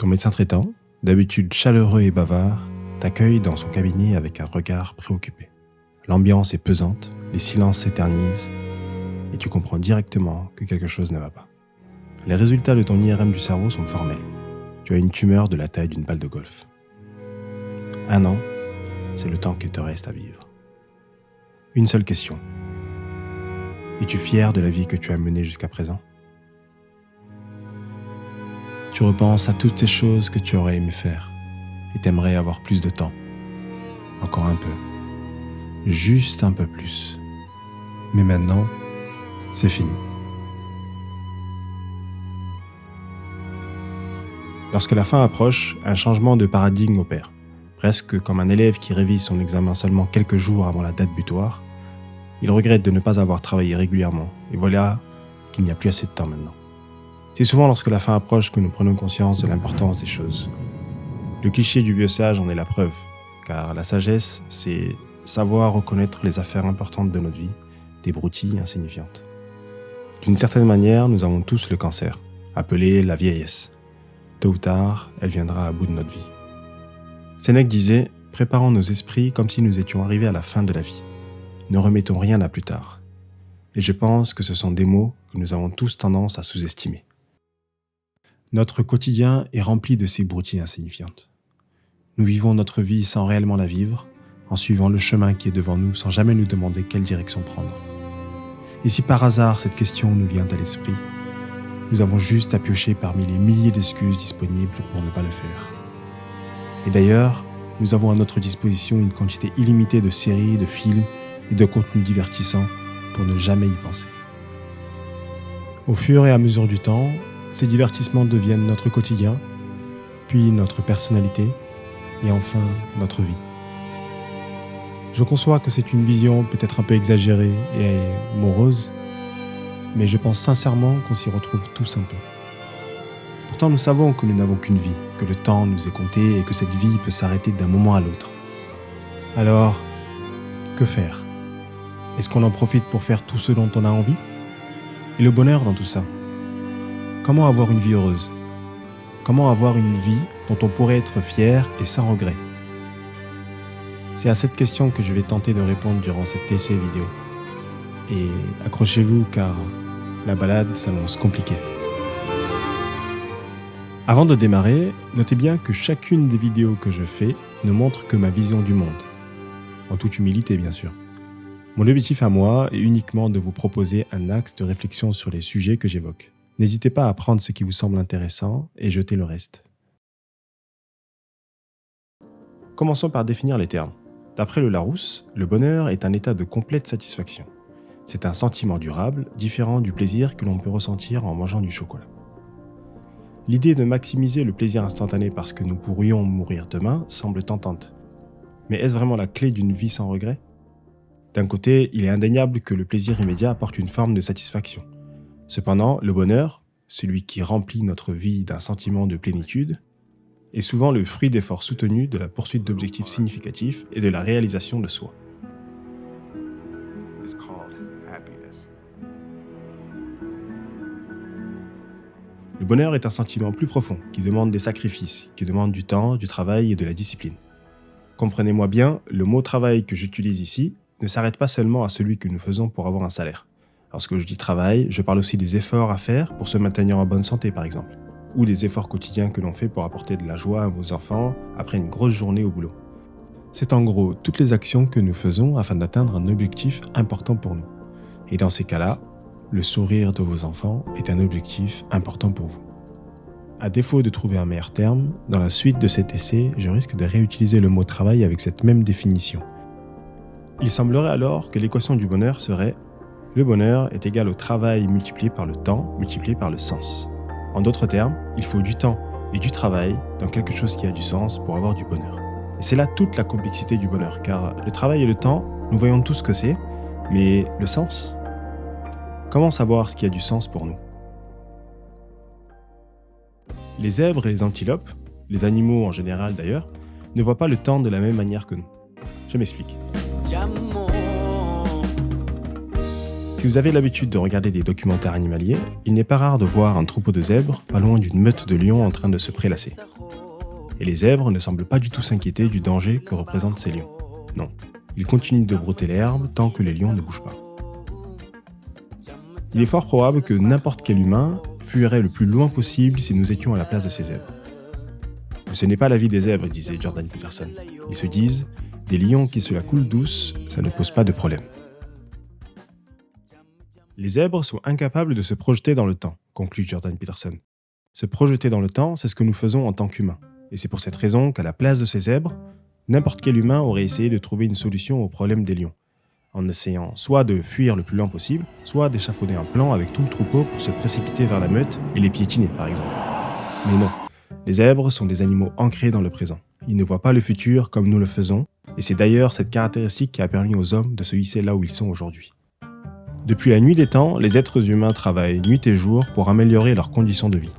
Ton médecin traitant, d'habitude chaleureux et bavard, t'accueille dans son cabinet avec un regard préoccupé. L'ambiance est pesante, les silences s'éternisent et tu comprends directement que quelque chose ne va pas. Les résultats de ton IRM du cerveau sont formels. Tu as une tumeur de la taille d'une balle de golf. 1 an, c'est le temps qu'il te reste à vivre. Une seule question. Es-tu fier de la vie que tu as menée jusqu'à présent ? Tu repenses à toutes ces choses que tu aurais aimé faire et t'aimerais avoir plus de temps. Encore un peu. Juste un peu plus. Mais maintenant, c'est fini. Lorsque la fin approche, un changement de paradigme opère. Presque comme un élève qui révise son examen seulement quelques jours avant la date butoir, il regrette de ne pas avoir travaillé régulièrement, et voilà qu'il n'y a plus assez de temps maintenant. C'est souvent lorsque la fin approche que nous prenons conscience de l'importance des choses. Le cliché du vieux sage en est la preuve, car la sagesse, c'est savoir reconnaître les affaires importantes de notre vie, des broutilles insignifiantes. D'une certaine manière, nous avons tous le cancer, appelé la vieillesse. Tôt ou tard, elle viendra à bout de notre vie. Sénèque disait « Préparons nos esprits comme si nous étions arrivés à la fin de la vie. Ne remettons rien à plus tard. » Et je pense que ce sont des mots que nous avons tous tendance à sous-estimer. Notre quotidien est rempli de ces broutilles insignifiantes. Nous vivons notre vie sans réellement la vivre, en suivant le chemin qui est devant nous sans jamais nous demander quelle direction prendre. Et si par hasard cette question nous vient à l'esprit, nous avons juste à piocher parmi les milliers d'excuses disponibles pour ne pas le faire. Et d'ailleurs, nous avons à notre disposition une quantité illimitée de séries, de films et de contenus divertissants pour ne jamais y penser. Au fur et à mesure du temps, ces divertissements deviennent notre quotidien, puis notre personnalité et enfin notre vie. Je conçois que c'est une vision peut-être un peu exagérée et morose, mais je pense sincèrement qu'on s'y retrouve tous un peu. Pourtant, nous savons que nous n'avons qu'une vie, que le temps nous est compté et que cette vie peut s'arrêter d'un moment à l'autre. Alors, que faire ? Est-ce qu'on en profite pour faire tout ce dont on a envie ? Et le bonheur dans tout ça ? Comment avoir une vie heureuse ? Comment avoir une vie dont on pourrait être fier et sans regret ? C'est à cette question que je vais tenter de répondre durant cet essai vidéo. Et accrochez-vous car la balade s'annonce compliquée. Avant de démarrer, notez bien que chacune des vidéos que je fais ne montre que ma vision du monde. En toute humilité, bien sûr. Mon objectif à moi est uniquement de vous proposer un axe de réflexion sur les sujets que j'évoque. N'hésitez pas à prendre ce qui vous semble intéressant et jeter le reste. Commençons par définir les termes. D'après le Larousse, le bonheur est un état de complète satisfaction. C'est un sentiment durable, différent du plaisir que l'on peut ressentir en mangeant du chocolat. L'idée de maximiser le plaisir instantané parce que nous pourrions mourir demain semble tentante. Mais est-ce vraiment la clé d'une vie sans regret ? D'un côté, il est indéniable que le plaisir immédiat apporte une forme de satisfaction. Cependant, le bonheur, celui qui remplit notre vie d'un sentiment de plénitude, est souvent le fruit d'efforts soutenus de la poursuite d'objectifs significatifs et de la réalisation de soi. Le bonheur est un sentiment plus profond, qui demande des sacrifices, qui demande du temps, du travail et de la discipline. Comprenez-moi bien, le mot « travail » que j'utilise ici ne s'arrête pas seulement à celui que nous faisons pour avoir un salaire. Lorsque je dis travail, je parle aussi des efforts à faire pour se maintenir en bonne santé par exemple, ou des efforts quotidiens que l'on fait pour apporter de la joie à vos enfants après une grosse journée au boulot. C'est en gros toutes les actions que nous faisons afin d'atteindre un objectif important pour nous. Et dans ces cas-là, le sourire de vos enfants est un objectif important pour vous. À défaut de trouver un meilleur terme, dans la suite de cet essai, je risque de réutiliser le mot travail avec cette même définition. Il semblerait alors que l'équation du bonheur serait le bonheur est égal au travail multiplié par le temps multiplié par le sens. En d'autres termes, il faut du temps et du travail dans quelque chose qui a du sens pour avoir du bonheur. Et c'est là toute la complexité du bonheur, car le travail et le temps, nous voyons tous ce que c'est, mais le sens ? Comment savoir ce qui a du sens pour nous ? Les zèbres et les antilopes, les animaux en général d'ailleurs, ne voient pas le temps de la même manière que nous. Je m'explique. Si vous avez l'habitude de regarder des documentaires animaliers, il n'est pas rare de voir un troupeau de zèbres pas loin d'une meute de lions en train de se prélasser. Et les zèbres ne semblent pas du tout s'inquiéter du danger que représentent ces lions. Non, ils continuent de brouter l'herbe tant que les lions ne bougent pas. Il est fort probable que n'importe quel humain fuirait le plus loin possible si nous étions à la place de ces zèbres. Mais ce n'est pas la vie des zèbres, disait Jordan Peterson. Ils se disent, des lions qui se la coulent douce, ça ne pose pas de problème. Les zèbres sont incapables de se projeter dans le temps, conclut Jordan Peterson. Se projeter dans le temps, c'est ce que nous faisons en tant qu'humains. Et c'est pour cette raison qu'à la place de ces zèbres, n'importe quel humain aurait essayé de trouver une solution au problème des lions, en essayant soit de fuir le plus loin possible, soit d'échafauder un plan avec tout le troupeau pour se précipiter vers la meute et les piétiner, par exemple. Mais non, les zèbres sont des animaux ancrés dans le présent. Ils ne voient pas le futur comme nous le faisons, et c'est d'ailleurs cette caractéristique qui a permis aux hommes de se hisser là où ils sont aujourd'hui. Depuis la nuit des temps, les êtres humains travaillent nuit et jour pour améliorer leurs conditions de vie.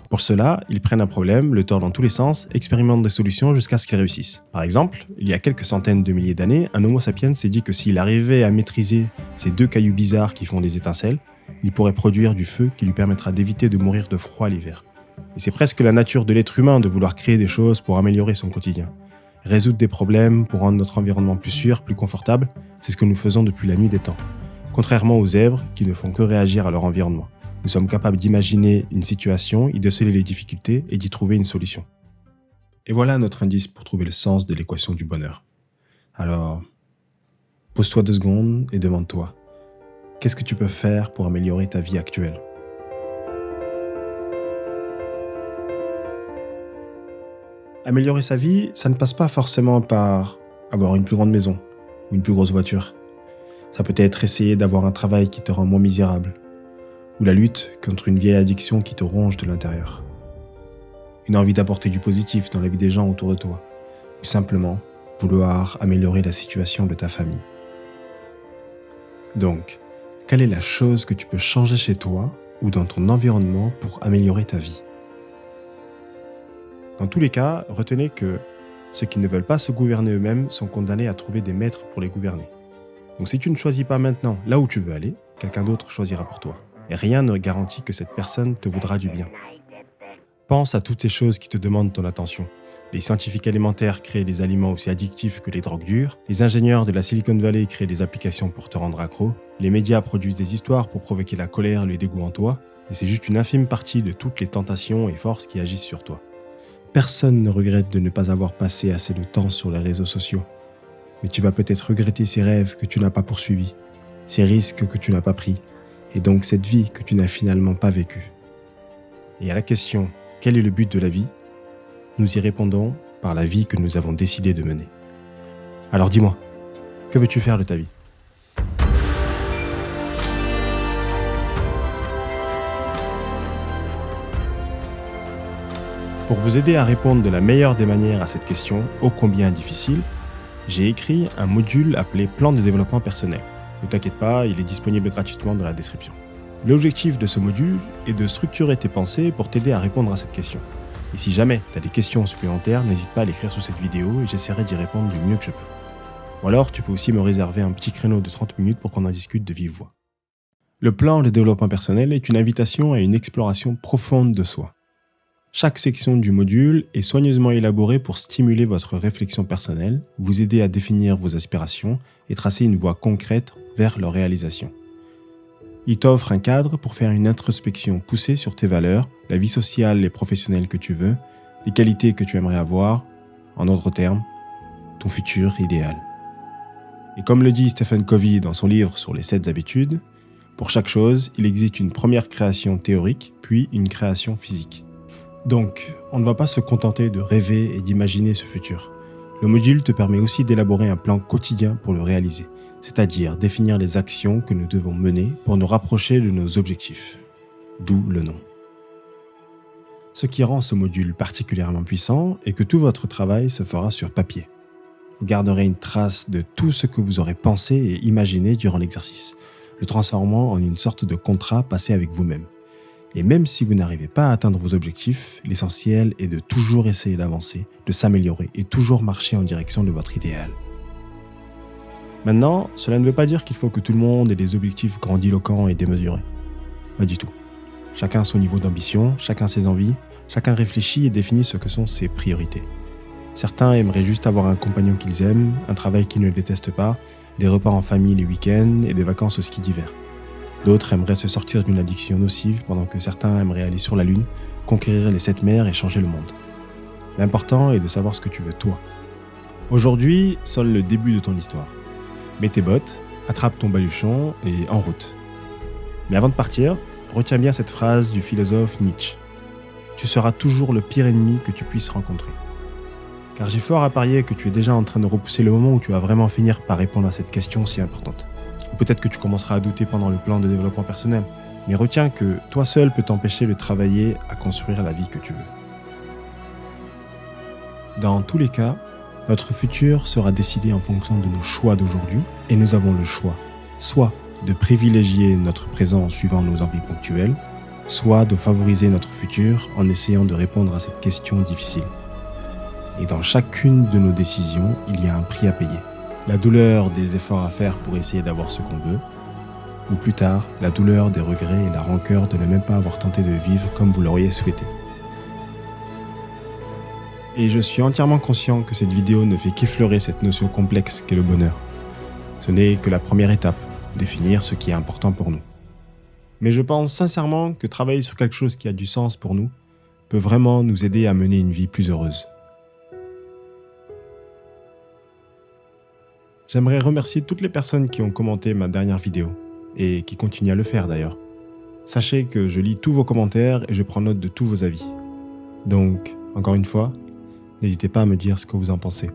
Pour cela, ils prennent un problème, le tordent dans tous les sens, expérimentent des solutions jusqu'à ce qu'ils réussissent. Par exemple, il y a quelques centaines de milliers d'années, un homo sapiens s'est dit que s'il arrivait à maîtriser ces 2 cailloux bizarres qui font des étincelles, il pourrait produire du feu qui lui permettra d'éviter de mourir de froid l'hiver. Et c'est presque la nature de l'être humain de vouloir créer des choses pour améliorer son quotidien. Résoudre des problèmes pour rendre notre environnement plus sûr, plus confortable, c'est ce que nous faisons depuis la nuit des temps. Contrairement aux zèbres qui ne font que réagir à leur environnement. Nous sommes capables d'imaginer une situation, y déceler les difficultés et d'y trouver une solution. Et voilà notre indice pour trouver le sens de l'équation du bonheur. Alors, pose-toi 2 secondes et demande-toi, qu'est-ce que tu peux faire pour améliorer ta vie actuelle ? Améliorer sa vie, ça ne passe pas forcément par avoir une plus grande maison ou une plus grosse voiture. Ça peut être essayer d'avoir un travail qui te rend moins misérable, ou la lutte contre une vieille addiction qui te ronge de l'intérieur. Une envie d'apporter du positif dans la vie des gens autour de toi, ou simplement vouloir améliorer la situation de ta famille. Donc, quelle est la chose que tu peux changer chez toi ou dans ton environnement pour améliorer ta vie ? Dans tous les cas, retenez que ceux qui ne veulent pas se gouverner eux-mêmes sont condamnés à trouver des maîtres pour les gouverner. Donc si tu ne choisis pas maintenant là où tu veux aller, quelqu'un d'autre choisira pour toi. Et rien ne garantit que cette personne te voudra du bien. Pense à toutes ces choses qui te demandent ton attention. Les scientifiques alimentaires créent des aliments aussi addictifs que les drogues dures, les ingénieurs de la Silicon Valley créent des applications pour te rendre accro, les médias produisent des histoires pour provoquer la colère et le dégoût en toi, et c'est juste une infime partie de toutes les tentations et forces qui agissent sur toi. Personne ne regrette de ne pas avoir passé assez de temps sur les réseaux sociaux, mais tu vas peut-être regretter ces rêves que tu n'as pas poursuivis, ces risques que tu n'as pas pris, et donc cette vie que tu n'as finalement pas vécue. Et à la question « Quel est le but de la vie ?», nous y répondons par la vie que nous avons décidé de mener. Alors dis-moi, que veux-tu faire de ta vie ? Pour vous aider à répondre de la meilleure des manières à cette question, ô combien difficile, j'ai écrit un module appelé Plan de développement personnel. Ne t'inquiète pas, il est disponible gratuitement dans la description. L'objectif de ce module est de structurer tes pensées pour t'aider à répondre à cette question. Et si jamais tu as des questions supplémentaires, n'hésite pas à l'écrire sous cette vidéo et j'essaierai d'y répondre du mieux que je peux. Ou alors, tu peux aussi me réserver un petit créneau de 30 minutes pour qu'on en discute de vive voix. Le plan de développement personnel est une invitation à une exploration profonde de soi. Chaque section du module est soigneusement élaborée pour stimuler votre réflexion personnelle, vous aider à définir vos aspirations et tracer une voie concrète vers leur réalisation. Il t'offre un cadre pour faire une introspection poussée sur tes valeurs, la vie sociale et professionnelle que tu veux, les qualités que tu aimerais avoir, en d'autres termes, ton futur idéal. Et comme le dit Stephen Covey dans son livre sur les 7 habitudes, pour chaque chose, il existe une première création théorique, puis une création physique. Donc, on ne va pas se contenter de rêver et d'imaginer ce futur. Le module te permet aussi d'élaborer un plan quotidien pour le réaliser, c'est-à-dire définir les actions que nous devons mener pour nous rapprocher de nos objectifs. D'où le nom. Ce qui rend ce module particulièrement puissant est que tout votre travail se fera sur papier. Vous garderez une trace de tout ce que vous aurez pensé et imaginé durant l'exercice, le transformant en une sorte de contrat passé avec vous-même. Et même si vous n'arrivez pas à atteindre vos objectifs, l'essentiel est de toujours essayer d'avancer, de s'améliorer et toujours marcher en direction de votre idéal. Maintenant, cela ne veut pas dire qu'il faut que tout le monde ait des objectifs grandiloquents et démesurés. Pas du tout. Chacun a son niveau d'ambition, chacun ses envies. Chacun réfléchit et définit ce que sont ses priorités. Certains aimeraient juste avoir un compagnon qu'ils aiment, un travail qu'ils ne détestent pas, des repas en famille les week-ends et des vacances au ski d'hiver. D'autres aimeraient se sortir d'une addiction nocive pendant que certains aimeraient aller sur la Lune, conquérir les 7 mers et changer le monde. L'important est de savoir ce que tu veux toi. Aujourd'hui sonne le début de ton histoire. Mets tes bottes, attrape ton baluchon et en route. Mais avant de partir, retiens bien cette phrase du philosophe Nietzsche. Tu seras toujours le pire ennemi que tu puisses rencontrer. Car j'ai fort à parier que tu es déjà en train de repousser le moment où tu vas vraiment finir par répondre à cette question si importante. Ou peut-être que tu commenceras à douter pendant le plan de développement personnel. Mais retiens que toi seul peux t'empêcher de travailler à construire la vie que tu veux. Dans tous les cas, notre futur sera décidé en fonction de nos choix d'aujourd'hui et nous avons le choix, soit de privilégier notre présent en suivant nos envies ponctuelles, soit de favoriser notre futur en essayant de répondre à cette question difficile. Et dans chacune de nos décisions, il y a un prix à payer. La douleur des efforts à faire pour essayer d'avoir ce qu'on veut, ou plus tard, la douleur des regrets et la rancœur de ne même pas avoir tenté de vivre comme vous l'auriez souhaité. Et je suis entièrement conscient que cette vidéo ne fait qu'effleurer cette notion complexe qu'est le bonheur. Ce n'est que la première étape, définir ce qui est important pour nous. Mais je pense sincèrement que travailler sur quelque chose qui a du sens pour nous peut vraiment nous aider à mener une vie plus heureuse. J'aimerais remercier toutes les personnes qui ont commenté ma dernière vidéo, et qui continuent à le faire d'ailleurs. Sachez que je lis tous vos commentaires et je prends note de tous vos avis. Donc, encore une fois, n'hésitez pas à me dire ce que vous en pensez.